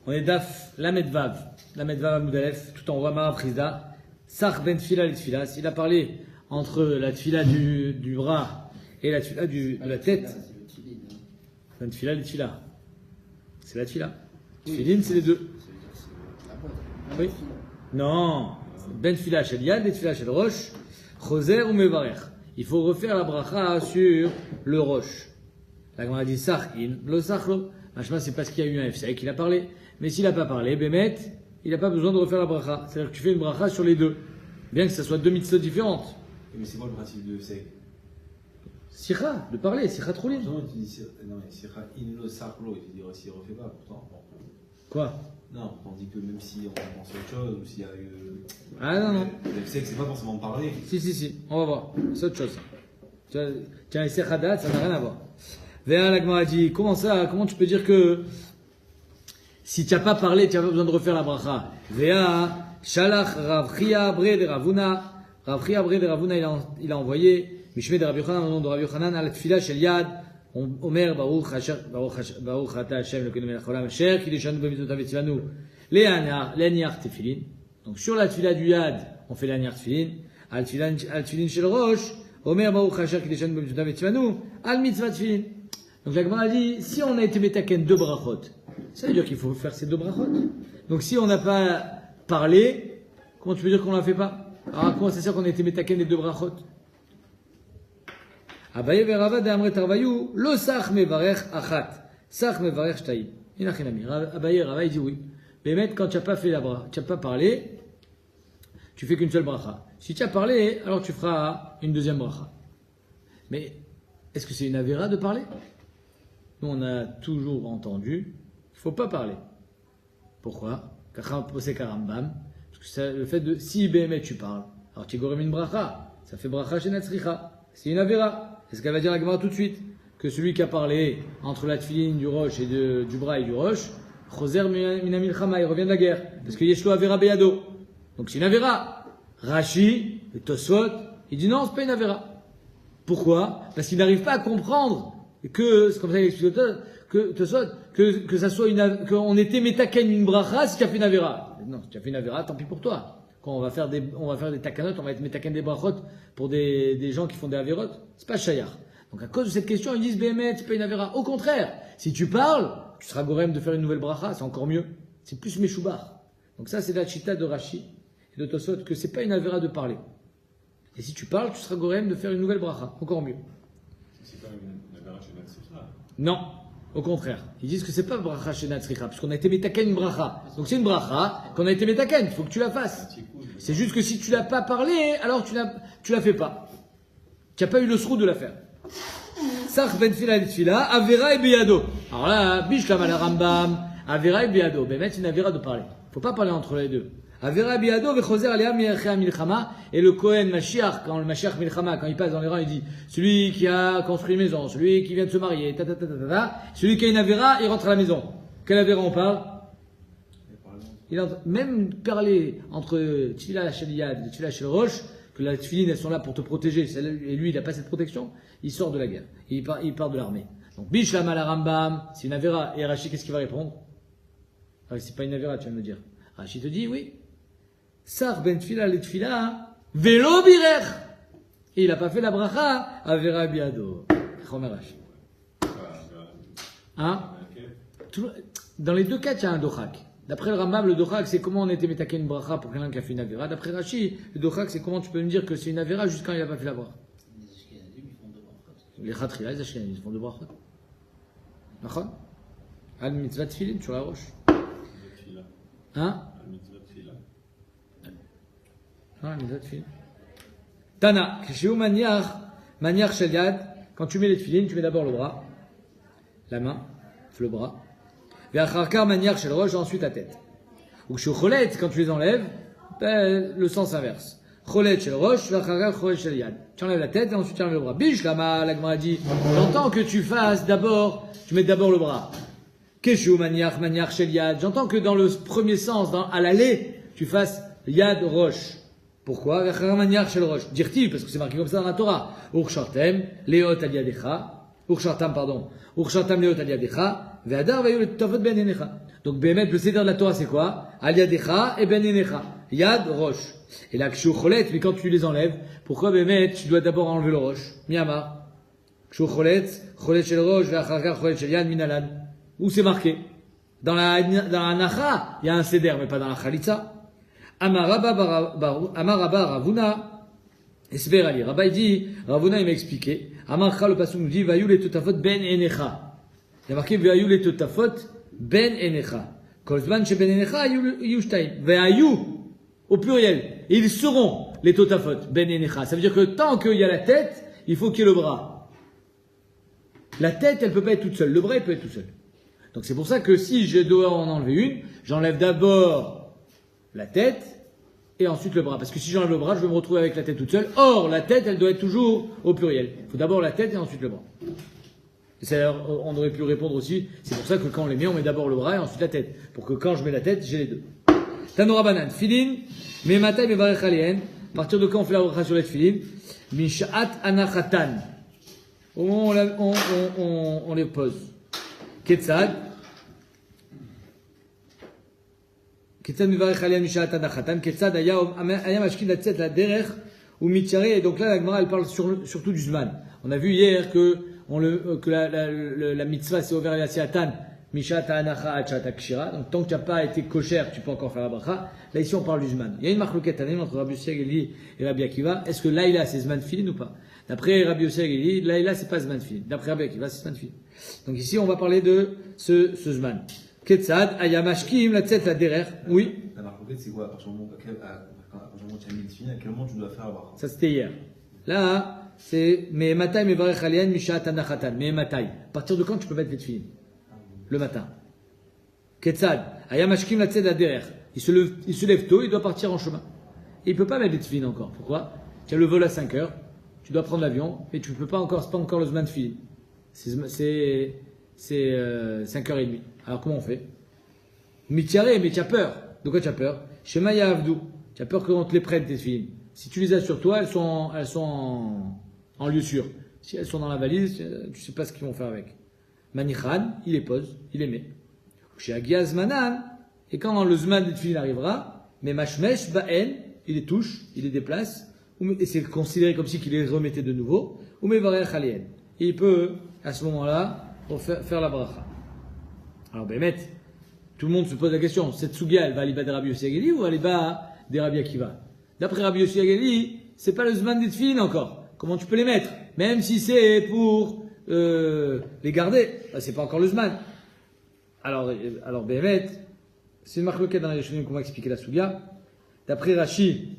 On est Daf Lamed Vav Amoud Aleph, tout en Rama Prisda. Sach ben tfila les tfilas. Il a parlé entre la tfila du bras et la tfila de la tête. Ben tfila les tfilas. C'est la tfila. Tfilin, c'est les deux. Oui. Non. Ben tfila shel yad et tfila shel rosh. Choser ou mevarer. Il faut refaire la bracha sur le roche. La Gemara dit sach in, lo sach lo. Machma, c'est parce qu'il y a eu un FCA qu'il a parlé. Mais s'il n'a pas parlé, Bémet, il n'a pas besoin de refaire la bracha. C'est-à-dire que tu fais une bracha sur les deux. Bien que ce soit deux mitzvot différentes. Mais c'est quoi le principe de FCA? Sikha, de parler, sikha troulin. Non, tu dis sikha in lo sachlo, tu dis s'il refait pas pourtant. Quoi? Non, on dit que même si on pense à autre chose, ou s'il y a Ah non, non. Le FCA, c'est pas forcément parler. Si, on va voir. C'est autre chose. Tu as un sikhadat, ça n'a rien à voir. Véa, la Gemara dit, comment tu peux dire que si tu n'as pas parlé, tu n'as pas besoin de refaire la bracha? Véa, Shalach Rav Chia Bre de Ravuna. Rav Chia Bre de Ravuna, il a envoyé Mishmei de Rabbi Yochanan, au nom de Rabbi Yochanan, à la tfila shel yad. Omer Baruch Ata Hashem Elokeinu melech haolam asher kiddushanu b'mitzvotav v'tzivanu le'aniach tefilin. Donc sur la tfila du yad, on fait l'aniach tefilin. Al tefilin shel rosh, Omer Baruch Asher kiddushanu b'mitzvotav v'tzivanu al mitzvah tefilin. Donc la Gemara dit, si on a été metaken deux brachot, ça veut dire qu'il faut faire ces deux brachot. Donc si on n'a pas parlé, comment tu peux dire qu'on ne l'a fait pas? Alors comment c'est sûr qu'on a été metaken les deux brachot? Abaye verava de amret tarvayu, lo sach mevarech achat, sach mevarech shtaï. Inachinami. Abaye Rava il dit oui. Mais quand tu n'as pas fait la bracha, tu n'as pas parlé, tu fais qu'une seule bracha. Si tu as parlé, alors tu feras une deuxième bracha. Mais est-ce que c'est une avéra de parler? Nous, on a toujours entendu qu'il ne faut pas parler. Pourquoi? Parce que le fait de, si Béhémet tu parles, alors tu gorem une bracha, ça fait bracha chez Natsricha. C'est une avéra. C'est ce qu'elle va dire la Gemara tout de suite. Que celui qui a parlé entre la tfiline du roche et du bras et du roche, Choser minamil chama, il revient de la guerre. Parce que Yeshlo avera beyado. Donc c'est une avéra. Rashi, le Tosfot, il dit non, c'est pas une avéra. Pourquoi? Parce qu'il n'arrive pas à comprendre que, c'est comme ça qu'il explique que ça soit qu'on était metaken une bracha si tu as fait une avéra. Non, si tu as fait une avéra, tant pis pour toi. Quand on va faire des takanot, on va être metaken des brachot pour des gens qui font des avérotes. C'est pas shayar. Donc à cause de cette question, ils disent Béhémet, c'est pas une avéra. Au contraire, si tu parles, tu seras gorem de faire une nouvelle bracha, c'est encore mieux. C'est plus meshoubar. Donc ça, c'est la chita de Rashi et de Tosfot, que c'est pas une avéra de parler. Et si tu parles, tu seras gorem de faire une nouvelle bracha, encore mieux. C'est pas une avéra chez Natsricha. Non, au contraire. Ils disent que c'est pas bracha chez Natsricha, parce qu'on a été metaken une bracha. Donc c'est une bracha qu'on a été metaken, il faut que tu la fasses. C'est juste que si tu l'as pas parlé, alors tu la fais pas. Tu n'as pas eu le srou de la faire. Sach ben tfila et tfila, avera et beyado. Alors là, bishlam ala Rambam, avera et beyado. Ben mettre une avera de parler. Faut pas parler entre les deux. Avera et beyado, vechoser alea mi'echea milchama. Et le Kohen Mashiach, quand le Mashiach milchama, quand il passe dans les rangs, il dit, celui qui a construit une maison, celui qui vient de se marier, celui qui a une avera, il rentre à la maison. Quelle avera on parle? Même parler entre tfila shel yad et tfila shel rosh, que la tfiline, elles sont là pour te protéger, et lui, il n'a pas cette protection, il sort de la guerre. Il part de l'armée. Donc, Bishlam ala Rambam, c'est une avéra. Et Rashi, qu'est-ce qu'il va répondre? Ah, c'est pas une avéra, tu vas me dire. Rashi te dit, oui. Sar ben tfila le tfila, velo birer. Et il n'a pas fait la bracha, avera biado. Chomer Rashi. Hein? Dans les deux cas, il y a un dochak. D'après le Rambam, le dochak, c'est comment on était metaken une bracha pour quelqu'un qui a fait une avéra. D'après Rashi, le dochak, c'est comment tu peux me dire que c'est une avéra jusqu'à quand il n'a pas fait la bracha. Les Khatrila, les Ashkenazim, ils font deux brachot. D'accord? Al mitzvah tefilin sur la roche. Hein? Al mitzvah tefila. Non, al mitzvah tefilin. Tana, kishiu maniach shel yad. Quand tu mets les tefilin, tu mets d'abord le bras, la main, le bras. Ve'acharkar maniach shel roche, ensuite la tête. Ou kishiu cholet, quand tu les enlèves, le sens inverse. Cholet shel roche, ve'acharkar cholet shel yad. Tu enlèves la tête et ensuite tu enlèves le bras. Bishlama, la Gemara dit, j'entends que tu fasses d'abord, tu mets d'abord le bras. Keshu maniach shel yad. J'entends que dans le premier sens, à l'aller, tu fasses yad roche. Pourquoi? Maniach shel roche. Dire-t-il, parce que c'est marqué comme ça dans la Torah. Urchartem, leot al yadecha. Urchartam leot al yadecha. Ve'adar vayu le tavot ben enecha. Donc, Bémet, le Seder de la Torah, c'est quoi? Al Yadecha et Ben Enecha. Yad, roche. Et là, Kshu Cholet, mais quand tu les enlèves, pourquoi Bémet, tu dois d'abord enlever le roche? Miyama. Kshu Cholet, Cholet shel roche, Ve'acharka, Cholet shel Yad, Minalan. Où c'est marqué? Dans la Nacha, il y a un Seder, mais pas dans la Khalitza. Amar Rabba Ravuna, Esver Ali. Rabba, il dit, Ravuna, il m'a expliqué. Amar Kha, le passage nous dit, Vayou le Totafot Ben Enecha. Il y a marqué, Vayou le Totafot Ben Enecha. Kolzman chez Ben Enecha, Yushtaim. Vayou, au pluriel. Et ils seront les Totafot Ben Enecha. Ça veut dire que tant qu'il y a la tête, il faut qu'il y ait le bras. La tête, elle peut pas être toute seule. Le bras, il peut être tout seul. Donc c'est pour ça que si je dois en enlever une, j'enlève d'abord la tête et ensuite le bras. Parce que si j'enlève le bras, je vais me retrouver avec la tête toute seule. Or, la tête, elle doit être toujours au pluriel. Il faut d'abord la tête et ensuite le bras. On aurait pu répondre aussi, c'est pour ça que quand on les met, on met d'abord le bras et ensuite la tête. Pour que quand je mets la tête, j'ai les deux. Tanora banan, filin, mematay mevarech alien. À partir de quand on fait la bracha sur les filin? Mishat anachatan. Au moment où on les pose. Ketzad. Ketzad mivarech alien mishat anachatan. Ketzad ayam ashkin latzet la derech ou mitchare. Et donc là, la Gemara, elle parle surtout du zman. On a vu hier que la mitzvah c'est ouvert à siatan mishata anacha achata kshira. Donc tant que tu n'as pas été kosher, tu peux encore faire la bracha. Là ici on parle du zman. Il y a une marloquette entre Rabbi Yossi Ageli et Rabbi Akiva. Est-ce que Laïla c'est zman filin ou pas? D'après Rabbi Yossi Ageli, Laïla c'est pas zman filin. D'après Rabbi Akiva c'est zman filin. Donc ici on va parler de ce zman. Ketzad ayamashkim la tzet la derer. Oui. La marloquette c'est quoi? À partir du moment où tu as mis le filin, à quel moment tu dois faire la bracha? Ça c'était hier. Là, c'est Me'ematai mevarech alien mishat anachatan. Me'ematai. À partir de quand tu peux mettre les tefilin? Le matin. Ketzad. Ayamashkim la tzed aderer. Il se lève tôt, il doit partir en chemin. Et il peut pas mettre les tefilin encore. Pourquoi? Tu as le vol à 5 heures, tu dois prendre l'avion, et tu peux pas encore, c'est pas encore le zman de tefilin. C'est 5h30. Alors comment on fait? Mitiare, mais tu as peur. De quoi tu as peur? Shema Yavdou. Tu as peur qu'on te les prenne tes tefilin. Si tu les as sur toi, elles sont en lieu sûr. Si elles sont dans la valise, tu sais pas ce qu'ils vont faire avec. Manichan, il les pose, il les met. Chez Agiaz Manan, et quand le Zman des tefilin arrivera, mais Mashmesh Ba'en, il les touche, il les déplace, et c'est considéré comme si qu'il les remettait de nouveau, ou Mevarech Alien. Et il peut, à ce moment-là, faire la bracha. Alors, Bémet, tout le monde se pose la question, cette Sugia, elle va à l'Iba de Rabbi Yossi Ageli ou à l'Iba de Rabbi Akiva? D'après Rabbi Yossi Ageli, c'est pas le Zman des tefilin encore. Comment tu peux les mettre? Même si c'est pour les garder, c'est pas encore le Zman. Alors Bémet, c'est une marque dans les Rishonim qu'on va expliquer la Sugia. D'après Rashi,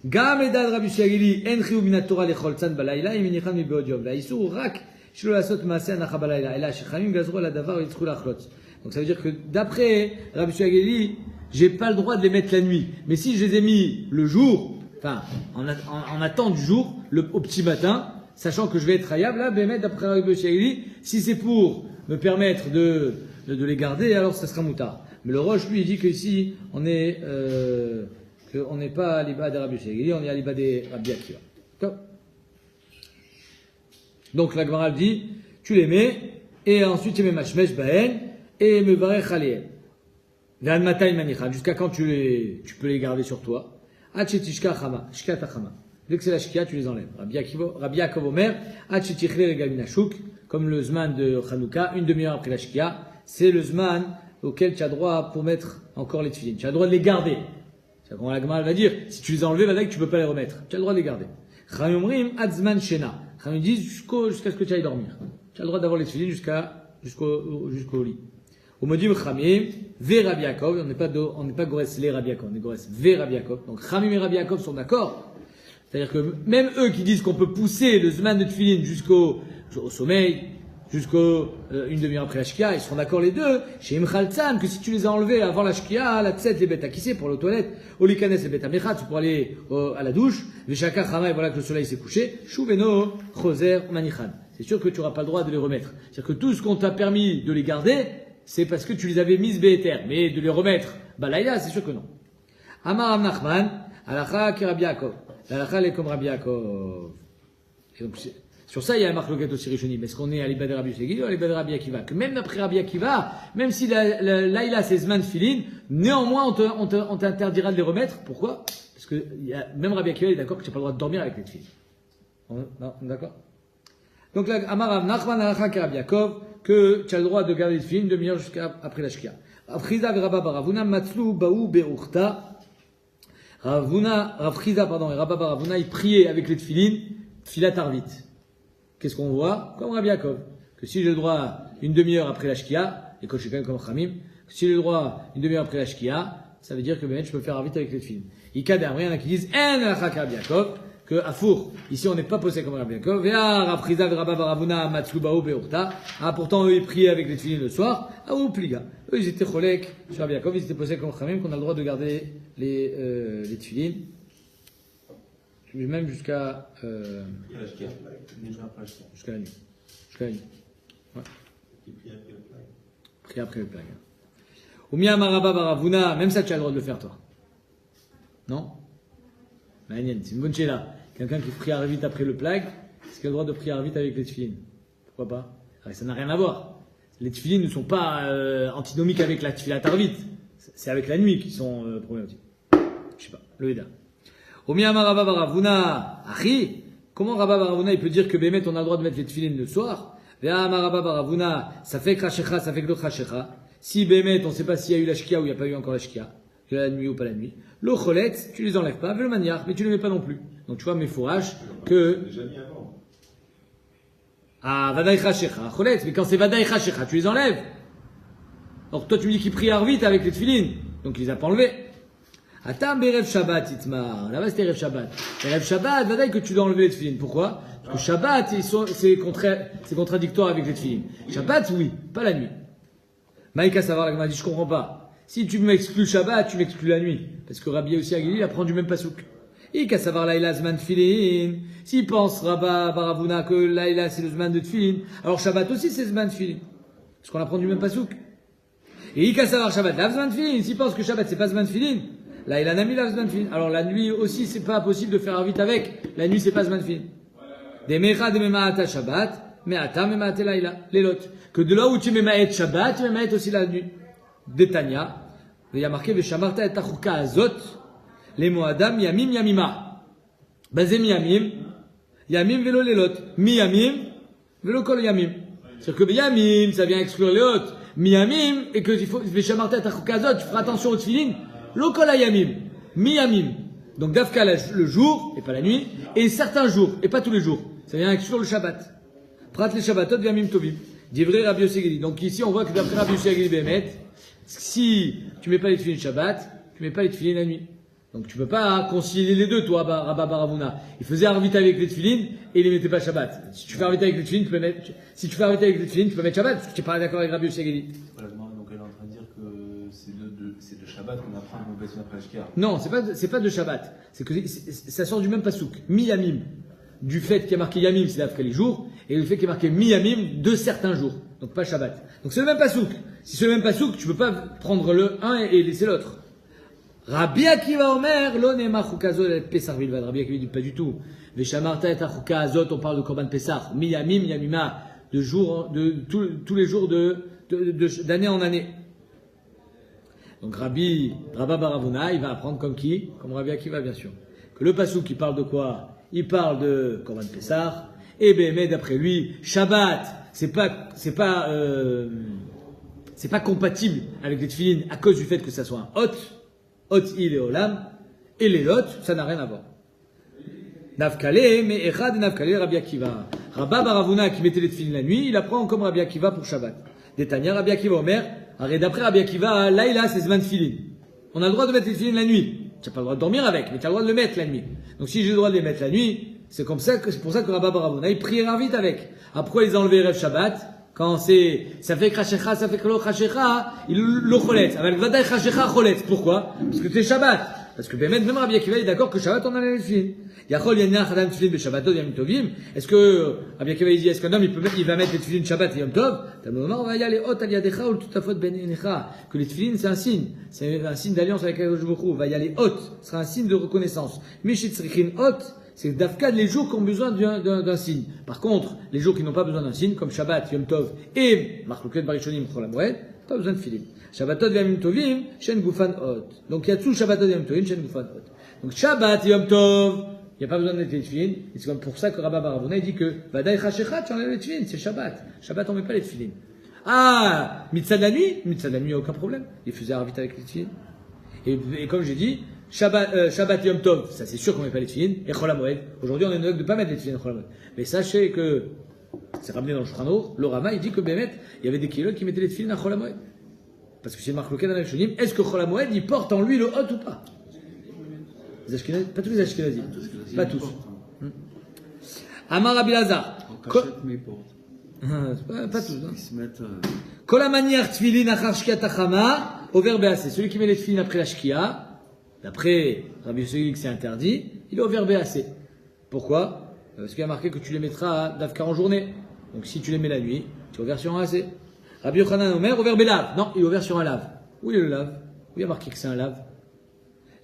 Gam edad Rabbi Yossi Ageli, en chiyuv min Torah lechol tzad balayla, im nichan mi be'od yom. Va'isur rak shelo lasot maaseh anacha balayla. Ela shechamim gazru ala davar yitzchu lachlot. Donc ça veut dire que d'après Rabbi Yossi Ageli, j'ai pas le droit de les mettre la nuit. Mais si je les ai mis le jour, enfin, en attente du jour, au petit matin, sachant que je vais être hayab, là, Bémet, d'après Rabbi Yossi Ageli, si c'est pour me permettre de les garder, alors ça sera moutard. Mais le Roche, lui, il dit qu'ici, on n'est pas à l'Iba de Rabbi Yossi Ageli, on est à l'Iba de Rabbi Akiva. D'accord? Donc, la Gemara dit, tu les mets, et ensuite tu mets Mashmesh Baen, et Mevarech Alien. Jusqu'à quand tu peux les garder sur toi? Dès que c'est la shkia, tu les enlèves. Rabbi Yaakov Omer, comme le zman de Hanouka, une demi-heure après la shkia, c'est le zman auquel tu as droit pour mettre encore les tefilin. Tu as le droit de les garder. C'est quand la Gemara va dire, si tu les as enlevés, là, tu peux pas les remettre. Tu as le droit de les garder. Chamimrim adzman shena. Chamim disent jusqu'à ce que tu ailles dormir. Tu as le droit d'avoir les tefilin jusqu'au lit. Au modim Chamim, ve Rabbi Yaakov, on n'est pas Gores les Rabbi Yaakov, on est Gores ve Rabbi Yaakov. Donc Chamim et Rabbi Yaakov sont d'accord. C'est-à-dire que même eux qui disent qu'on peut pousser le Zman de Tefilin jusqu'au sommeil, jusqu'au une demi-heure après la Shkia, ils sont d'accord les deux. Chez Imchaltzan, que si tu les as enlevés avant la Shkia, la Tset, les bêtes à kisser pour les toilettes, au Likanes, les bêtes à Mechat, pour aller à la douche, les Shaka Chama, et voilà que le soleil s'est couché, Shuveno, Choser, Manichan. C'est sûr que tu n'auras pas le droit de les remettre. C'est-à-dire que tout ce qu'on t'a permis de les garder, c'est parce que tu les avais mises Béter, mais de les remettre, Balaïla, c'est sûr que non. Amar Am Nachman, Alacha ki Rabbi Yaakov. L'Alacha est comme Rabbi Yaakov. Et donc, Sur ça, il y a un marloquette aussi Rishonim. Est-ce qu'on est à l'Ibad Rabbi Yossi ou à l'Ibad Rabbi Akiva? Que même d'après Rabbi Akiva, même si là, c'est Zman Filin, néanmoins, on t'interdira de les remettre. Pourquoi? Parce que même Rabbi Akiva est d'accord que tu n'as pas le droit de dormir avec les filles. On est d'accord? Donc là, Amarav Nachman Alachak Rabbi Yaakov, que tu as le droit de garder les filles une demi-heure jusqu'à après la Shkia. Afriza Rabba Baravuna Matzlu Baou Beruchta. Rafriza, et Rabba Baravuna, ils priaient avec les tfilines, tfilat arvit. Qu'est-ce qu'on voit? Comme Rabbi Yaakov. Que si j'ai le droit à une demi-heure après la Shkia, et quand je suis quand même comme Khamim, que si j'ai le droit à une demi-heure après la Shkia, ça veut dire que je peux faire arvit avec les tfilines. Ikadam, il y en a qui disent, en alachak Rabbi Yaakov, que à Four, ici on n'est pas posé comme Rabbi Yaakov, pourtant eux ils priaient avec les tefilines le soir, ou pliga. Eux ils étaient cholek sur Rabbi Yaakov, ils étaient posés comme Khamim, qu'on a le droit de garder les tefilines, même jusqu'à jusqu'à la nuit. Jusqu'à la nuit. Ouais. Prier après le plag. Oumia Maraba Baravuna, même ça tu as le droit de le faire toi. Non? C'est une bonne chéla. Quelqu'un qui prie vite après le plag, est-ce qu'il a le droit de prier vite avec les tefilines? Pourquoi pas? Ça n'a rien à voir. Les tefilines ne sont pas antinomiques avec la tefila tarvit. C'est avec la nuit qui sont problématiques. Je sais pas. Le Eda. Omiyama Rabba Baravuna. Achi. Comment Rabba Baravuna il peut dire que Bémet on a le droit de mettre les tefilines le soir? Ve'ama Rabba Baravuna. Ça fait krashecha, ça fait que krashecha. Si Bémet on ne sait pas s'il y a eu la shkia ou il n'y a pas eu encore la shkia. La nuit ou pas la nuit. Le cholet, tu les enlèves pas, le maniar, mais tu les mets pas non plus. Donc tu vois mes fourrages que. Déjà mis avant. Ah, vadaï chachecha, cholet, mais quand c'est vadaï chachecha, tu les enlèves. Donc toi tu me dis qu'il prie vite avec les tefilines, donc il les a pas enlevés. Atam berev Shabbat itmar. Là-bas c'était Rev Shabbat. Rev Shabbat, vadaï que tu dois enlever les tefilines. Pourquoi? Parce que Shabbat, c'est contradictoire avec les tefilines. Shabbat, oui, pas la nuit. Maïka savoir la Gemara dit, je comprends pas. Si tu m'exclus Shabbat, tu m'exclus la nuit. Parce que Rabbi aussi Agili, il apprend du même pasouk. Et qu'à savoir Laïla Zman Tfilin. S'il pense Rabba Baravuna que Laïla c'est le Zman de Tfilin, alors Shabbat aussi c'est Zman Tfilin. Parce qu'on apprend du même pasouk. Et qu'à savoir Shabbat, la Zman Tfilin. S'il pense que Shabbat c'est pas Zman Tfilin, Laïla Nami la Zman Tfilin. Alors la nuit aussi c'est pas possible de faire vite avec. La nuit c'est pas Zman Tfilin. Des Mecha de Memaata Shabbat, Meata Memaate Laïla. Les lots. Que de là où tu Memaet Shabbat, tu Memaet aussi la nuit. Détania, il y a marqué Veshamarta et Tachuka Azot, les Moadam Yamim Yamima. Bazem Yamim, Yamim velo lelot. Mi Yamim, velo kol Yamim. C'est-à-dire que Yamim, ça vient exclure les autres. Mi Yamim, et que il faut Veshamarta et Tachuka Azot, tu feras attention aux tefilines. Lo kol Yamim, Mi Yamim. Donc Dafka le jour, et pas la nuit, et certains jours, et pas tous les jours. Ça vient exclure le Shabbat. Prat les Shabbatot Yamim Tovim. Divrei Rabbi Yossi Agili. Donc ici on voit que d'après Rabbi Yossi Agili Bémet, si tu mets pas les tefilines Shabbat, tu mets pas les tefilines la nuit. Donc tu peux pas concilier les deux, toi, Rabba Baravuna. Il faisait arvit avec les tefilines et il les mettait pas Shabbat. Si tu fais arvit avec les tefilines, tu peux mettre, si tu fais arvit avec les tefilines, tu peux mettre Shabbat, parce que tu n'es pas d'accord avec Rabbi Yossi Agili. Voilà, donc elle est en train de dire que c'est de Shabbat qu'on apprend qu'on baisse après la Shkia. Non, c'est pas de Shabbat. C'est que ça sort du même pasouk. Mi Yamim. Du fait qu'il y a marqué Yamim, c'est d'après les jours, et le fait qu'il y a marqué Mi Yamim de certains jours. Donc pas Shabbat. Donc c'est le même pasouk. Si c'est le même pasouk, tu peux pas prendre le un et laisser l'autre. Rabbi Akiva Omer, lo nema chukazo et Pesach bilvad. Rabbi Akiva dit pas du tout. Veshamarta et achuka azot, on parle de Korban Pesach. Mi Yamim, Yamima, tous les jours d'année en année. Donc Rabba Baravuna, il va apprendre comme qui? Comme Rabbi Akiva, bien sûr. Que le pasouk, il parle de quoi? Il parle de Korban Pesach. Et mais d'après lui, Shabbat, c'est pas compatible avec les tefilines à cause du fait que ça soit un hot il et olam, et les lots, ça n'a rien à voir. Nafkale, mais Echad Nafkale, Rabbi Akiva. Rabba Baravuna qui mettait les tefilines la nuit, il apprend comme Rabbi Akiva pour Shabbat. Détania, Rabbi Akiva Omer, d'après Rabbi Akiva, là, c'est Zman Tefilin. On a le droit de mettre les tefilines la nuit. Tu n'as pas le droit de dormir avec, mais tu as le droit de le mettre la nuit. Donc si j'ai le droit de les mettre la nuit, c'est pour ça que Rabba Baravuna, il priera vite avec. Après, ils ont enlevé Rev Shabbat. Quand ça fait krashecha, ça fait klo krashecha, il le cholet. Avec vadaï krashecha cholet. Pourquoi? Parce que c'est Shabbat. Parce que même Rabbi Akiva est d'accord que Shabbat, on a les tefilines. Yachol yanach adam tefilin be Shabbatot yamim tovim. Est-ce que Rabbi Akiva dit, est-ce qu'un homme il va mettre les tefilines Shabbat et Yom Tov? Talmud va y aller hot al yadecha ou tout à fait ben enecha. Que les tefilines c'est un signe d'alliance avec Akadosh Baruch Hu. Va y aller hot, sera un signe de reconnaissance. Mishit tzrichin hot. C'est Dafka les jours qui ont besoin d'un signe. Par contre, les jours qui n'ont pas besoin d'un signe, comme Shabbat, Yom Tov et Marloket Barishonim, Chol HaMoed, pas besoin de filim. Shabbatot Yom Tovim, Shen Gufan Hot. Donc il y a tout Shabbatot Yom Tovim, Shen Gufan Hot. Donc Shabbat Yom Tov, il n'y a pas besoin de mettre les tefilin. Et c'est comme pour ça que Rabba Baravona dit que Vadaï Chashechat, tu enlèves les tefilin, c'est Shabbat. Shabbat, on ne met pas les tefilin. Ah, mitzvah de la nuit, il n'y a aucun problème. Il faisait arvit avec les tefilin. Et comme j'ai dit, Shabbat Yom Tov, ça c'est sûr qu'on ne met pas les tefilin. Et Chol HaMoed, aujourd'hui on est de ne pas mettre les tefilin Chol HaMoed. Mais sachez que, c'est ramené dans le Shulchan Aruch, le Rama il dit que Bémet, il y avait des kilos qui mettaient les tefilin à Chol HaMoed. Parce que c'est marqué dans les Rishonim, est-ce que Chol HaMoed il porte en lui le hot ou pas? Les Ashkenazim, pas tous les Ashkenazim, pas tous. Amar Rabbi Lazar. En cachette, mais ils portent. Pas tous. Ils se mettent. Kol manière tefilin achar shkiat achama over be'aseh. Celui qui met les tefilin après la shkia, d'après Rabbi Yossi que c'est interdit, il est over be'aseh. Pourquoi? Parce qu'il y a marqué que tu les mettras d'avkar en journée. Donc si tu les mets la nuit, tu es ouvert sur un aseh. Rabbi Yochanan Omer over be'lav. Non, il est ouvert sur un lave. Où est le lave? Où il y a marqué que c'est un lave?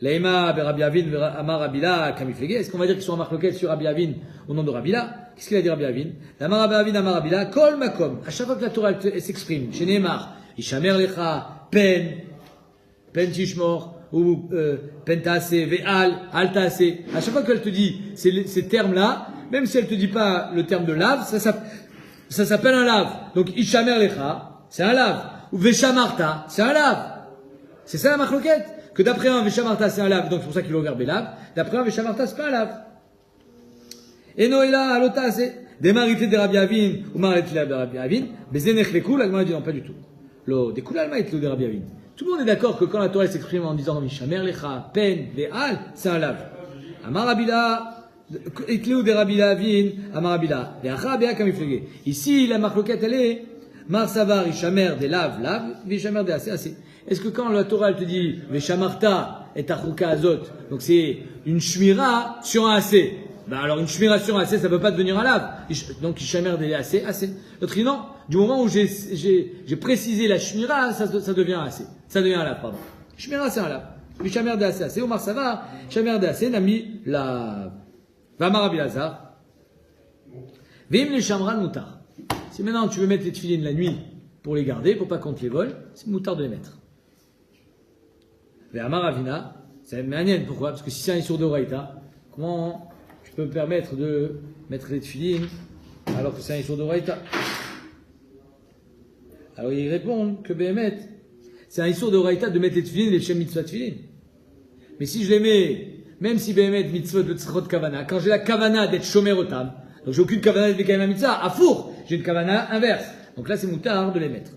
Laïma, Rabbi Avin, Amar Rabila, Kamiflege. Est-ce qu'on va dire qu'ils sont en marloquette sur Rabbi Avin au nom de Rabila? Qu'est-ce qu'il a dit Rabbi Avin? Amar Rabbi Avin, Amar Rabila, Kol Makom. À chaque fois que la Torah elle s'exprime, chez Neymar, Ishamer Lecha, Pen Tishmor, ou Pen Taase, Ve'al, Al Taase. À chaque fois qu'elle te dit ces termes-là, même si elle te dit pas le terme de lave, ça s'appelle un lave. Donc Ishamer Lecha, c'est un lave. Ou Veshamarta, c'est un lave. C'est ça la marloquette? Que d'après un Veshamarta c'est un lave, donc c'est pour ça qu'il est ouvert Belav. D'après un Veshamarta c'est pas un lave. Et Noéla, Alota, c'est des marités de Rabbi Avin, ou marités de Rabbi Avin, mais Zenech les coups, l'Agma dit non, pas du tout. Lo, des coups l'Alma et de Rabbi Avin. Tout le monde est d'accord que quand la Torah s'exprime en disant Mishamer Lecha, Pen, Ve'al, c'est un lave. Amar Rabila, Etleu de Rabbi Avin, Amar Rabila, Ve'acha, Be'a Kamiflege. Ici, la marloquette, elle est, Mar Savar, Ishamer, des lave, Vishamer, des assez. Est-ce que quand la Torah elle te dit Veshamarta et Tachuka Azot, donc c'est une shmira sur un assez. Ben alors une shmira sur un assez, ça peut pas devenir un lave. Donc Ishamer des assez. L'autre dit non, du moment où j'ai précisé la shmira, ça devient un assez. Ça devient un lave, pardon. Shmira c'est un lave. Vishamer des assez. Omar Savar, Shamer des assez, Nami lave. Vamar Rabbi Lazar. Vim le shamran moutar. Si maintenant tu veux mettre les tefilines la nuit pour les garder, pour pas qu'on te les vole, c'est moutar de les mettre. Mais Amar Avina, c'est manienne. Pourquoi? Parce que si c'est un issur de Raïta, comment tu peux me permettre de mettre les tefilines alors que c'est un issur de Raïta? Alors ils répondent que Béhémet, c'est un issur de Raïta de mettre les tefilines et les shem mitzvah tefilines. Mais si je les mets, même si Béhémet mitzvot de tzrot kavana, quand j'ai la kavana d'être shomer otam, donc j'ai aucune kavana d'être bekayim mitzvah, à four, j'ai une kavana inverse. Donc là c'est moutar de les mettre.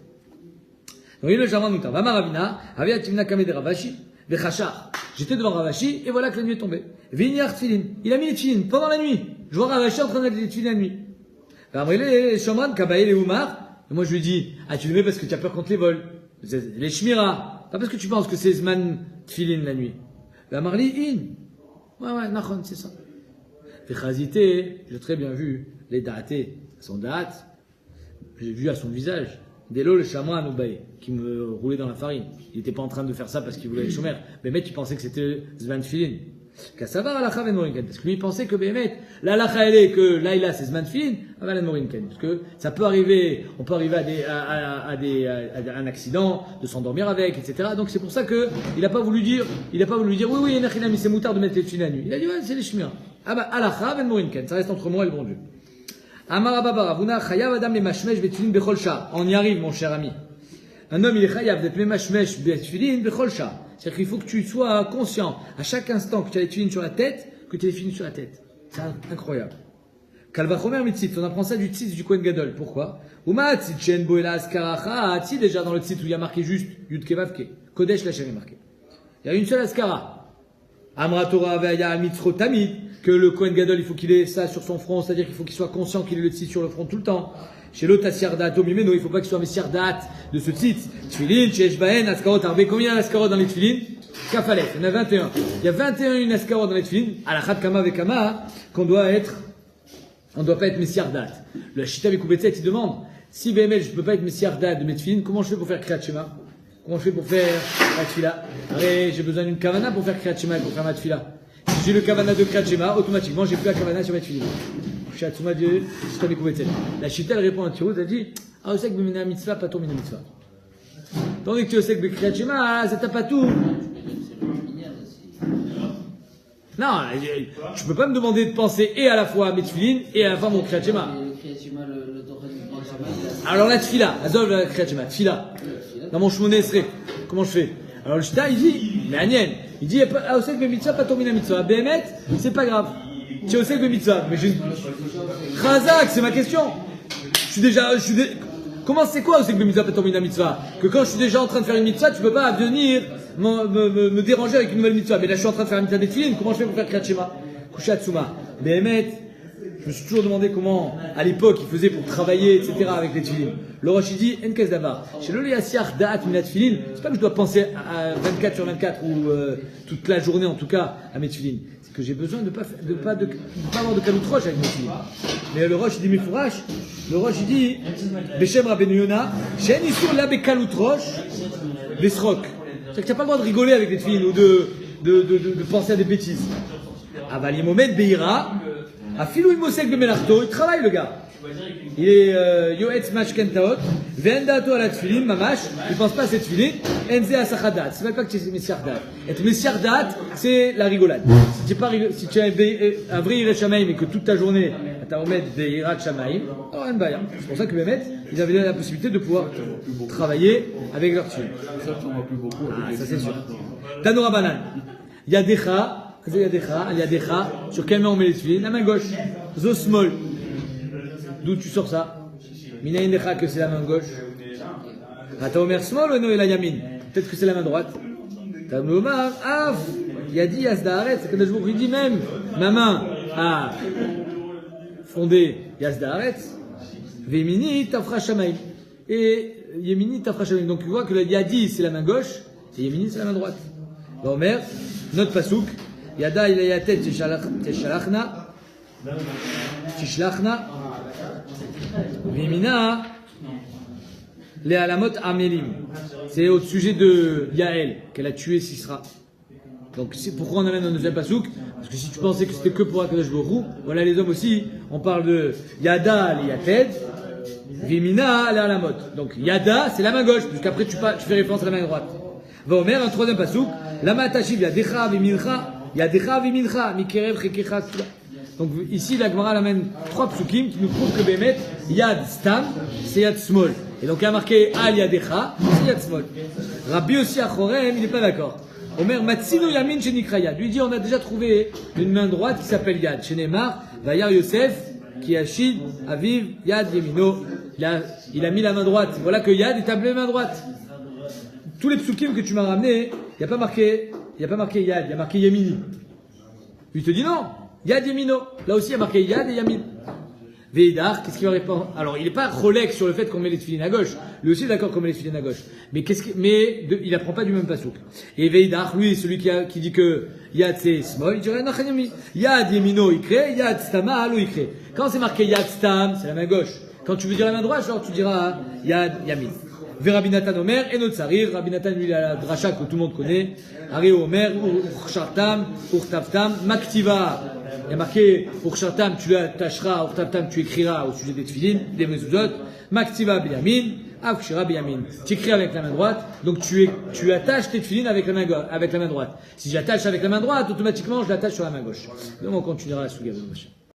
Donc il le jaman moutar. Vama Ravina, Avia Timna Kame de Ravashi, Vechachar. J'étais devant Ravashi et voilà que la nuit est tombée. Vignard tefilin. Il a mis les tefilin pendant la nuit. Je vois Ravashi en train de mettre les tefilin la nuit. Amrile Shomran Kabaïl et Oumar. Et moi je lui dis, ah tu le mets parce que tu as peur contre les vols. Les shmira. Pas parce que tu penses que c'est Zman tefilin la nuit. Amarli in. Ouais, Nachon, c'est ça. Vechazité, j'ai très bien vu les datés, son date. J'ai vu à son visage. Délo le chamois Anoubaï, qui me roulait dans la farine. Il n'était pas en train de faire ça parce qu'il voulait être chômeur. Bémet, il pensait que c'était Zman Tfilin. Kassavar alacha ben morinken. Parce que lui, il pensait que Bémet, l'alacha elle est que Laïla c'est Zman Tfilin, aval morinken. Parce que ça peut arriver, on peut arriver à un accident, de s'endormir avec, etc. Donc c'est pour ça que il n'a pas voulu dire, oui, Nachinami, c'est moutard de mettre les tfilin la nuit. Il a dit, ouais, c'est les chemins. Ah bah, alacha ben morinken. Ça reste entre moi et le bon Dieu. On y arrive, mon cher ami. Un homme, il est chayav d'être memashmesh betfilin bechol shah. C'est-à-dire qu'il faut que tu sois conscient, à chaque instant que tu as les tefilin sur la tête, que tu as les tefilin sur la tête. C'est incroyable. Kalvachomer mitzit, on apprend ça du tzitz du Kohen Gadol. Pourquoi? Uma tzit shen boela askara tzit, déjà dans le tzitz où il y a marqué juste Yud Kevavke. Kodesh Lachem est marqué. Il y a une seule askara. Amra Torah ve'aya mitzro tamid. Que le Kohen Gadol, il faut qu'il ait ça sur son front, c'est-à-dire qu'il faut qu'il soit conscient qu'il ait le tzitz sur le front tout le temps. Chez l'autre Asiardat, Omimeno, il ne faut pas qu'il soit Messiardat de ce tzitz. Tfilin, chez Eshbaen, Askarot, Arbe, combien d'Askarot dans les Tfilin? Kafalef, il y en a 21. Il y a 21 Askarot dans les Tfilin, à la Khat Kama Vekama, on ne doit pas être Messiardat. Le Shita Vekubetset, il demande, si BML, je ne peux pas être Messiardat de mes Tfilin, comment je fais pour faire Kriyat Shema? Comment je fais pour faire la Tfila? Allez, j'ai besoin d'une Kavana pour faire Kriyat Shema et pour faire ma Tfila. Si j'ai le kavana de Kriyat Shema, automatiquement, j'ai plus la kavana sur mes tefilin. Shatsuma Dieu, je t'avais couvert. La Chita, elle répond à Tiro, elle dit, ah, Osek b'mina mitzvah, pas ton mina mitzvah. Tandis que tu Osek b'Kriyat Shema, ça t'a pas tout. Non, tu peux pas me demander de penser et à la fois à mes tefilin et à la fois à mon Kriyat Shema. Alors la tefila, Azov la Kriyat Shema, tefila. Dans mon shmoné esrek, comment je fais? Alors le Chita, il dit, mais Agnel, il dit, ah, Osek b'mitzvah, pas ton mina mitzvah. Béhémet, c'est pas grave. Tu es Osek b'mitzvah, mais j'ai Khazak, c'est ma question. Comment c'est quoi Osek b'mitzvah, pas ton mina mitzvah? Que quand je suis déjà en train de faire une mitzvah, tu peux pas venir me déranger avec une nouvelle mitzvah. Mais là, je suis en train de faire une mitzvah des tefilin, comment je fais pour faire Kriyat Shema? Kushatsuma. Béhémet, je me suis toujours demandé comment, à l'époque, il faisait pour travailler, etc., avec les tefilin. Le Rosh, il dit, en kes davar. Chez le Liasiach da'at minat tefilin, c'est pas que je dois penser à 24 sur 24 ou toute la journée, en tout cas, à mes tefilin. C'est que j'ai besoin de pas avoir de kalout roche avec mes tefilin. Mais le Rosh, il dit, mais fourrache. Le Rosh, il dit, Beshem Rabbeinu Yona, Shen Isur la bekalut roche, Besrok. C'est-à-dire que tu n'as pas le droit de rigoler avec les tefilin ou de penser à des bêtises. Avali Momed Beira, Afilou Imosek Bemelarto, il travaille le gars. Il est Yoetz Mashkentaot, Vendato à la tefilin, Mamash, il ne pense pas à cette tefilin, Enze à Sachadat. C'est même pas que tu es Messiardat. Être Messiardat, c'est la rigolade. Si tu es un vrai Irachamaïm et que toute ta journée, tu as remis des Irachamaïm, alors un bail. C'est pour ça que Mehmet, ils avaient la possibilité de pouvoir travailler avec leur tefilin. Ça, tu n'en vois plus beaucoup. Ça c'est sûr. Tanoura Banan. Yadecha, sur quelle main on met les tefilin? La main gauche. Zosmol. D'où tu sors ça? Mina Indecha que c'est la main gauche. Ata Omer Smol ou no la Yamin? Peut-être que c'est la main droite. Tam Omar, Af, Yadi Yazdaharet, c'est que je vous dis même, ma main a fondé Yazdaharet, Vemini Tafra Shamaim. Et Yemini Tafra Shamaim. Donc tu vois que le Yadi c'est la main gauche, et Yemini c'est la main droite. Omer, notre pasouk, Yada il a tête Teshalachna, Tishlachna, Vimina, les Alamot Amelim. C'est au sujet de Yael, qu'elle a tué Sisra. Donc pourquoi on amène un deuxième pasouk? Parce que si tu pensais que c'était que pour Akadosh Baruch Hu, voilà les hommes aussi, on parle de Yada, les Yated, Vimina, les Alamot. Donc Yada, c'est la main gauche, puisqu'après tu fais référence à la main droite. Va Omer, un troisième pasouk, Lama Tashiv, Yadecha, Vimincha, Yadecha, Vimincha, Mikerev, Chekecha, Kula. Donc ici, la Gemara amène trois psukim qui nous prouvent que Bémet, Yad Stam, c'est Yad Smol. Et donc il y a marqué Al Yadecha, c'est Yad Smol. Rabbi aussi Achorem, il n'est pas d'accord. Omer Matsino Yamin Shenikra Yad. Lui dit on a déjà trouvé une main droite qui s'appelle Yad. Shenemar, Vayar Yosef, qui Achid, Aviv, Yad Yemino. Il a mis la main droite. Voilà que Yad est appelé main droite. Tous les psukim que tu m'as ramenés, il n'y a pas marqué Yad, il y a marqué Yemini. Lui te dit non. Yad Yemino. Là aussi, il y a marqué Yad et Yamin. Veidar, qu'est-ce qu'il va répondre? Alors, il n'est pas Rolex sur le fait qu'on met les tefilin à gauche. Lui aussi est d'accord qu'on met les tefilin à gauche. Mais il apprend pas du même pasouk. Et Veidar, lui, celui qui dit que Yad c'est small, il dirait Nachanyami. Yad Yemino ikre, Yad Stama alo ikre. Quand c'est marqué Yad Stam, c'est la main gauche. Quand tu veux dire la main droite, alors tu diras Yad Yamin. Rabbi Nathan Omer et notre sarir. Rabbi Nathan, lui, il a la dracha que tout le monde connaît. Ari Omer, Urchartam, Urtavtam, Maktiva. Il y a marqué Urchartam, tu attacheras, Urtavtam, tu écriras au sujet des tefilin, des mezuzot. Maktiva Biyamin, Avkshira Biyamin. Tu écris avec la main droite, donc tu attaches tes tefilin avec la main droite. Si j'attache avec la main droite, automatiquement, je l'attache sur la main gauche. Donc on continuera la souga.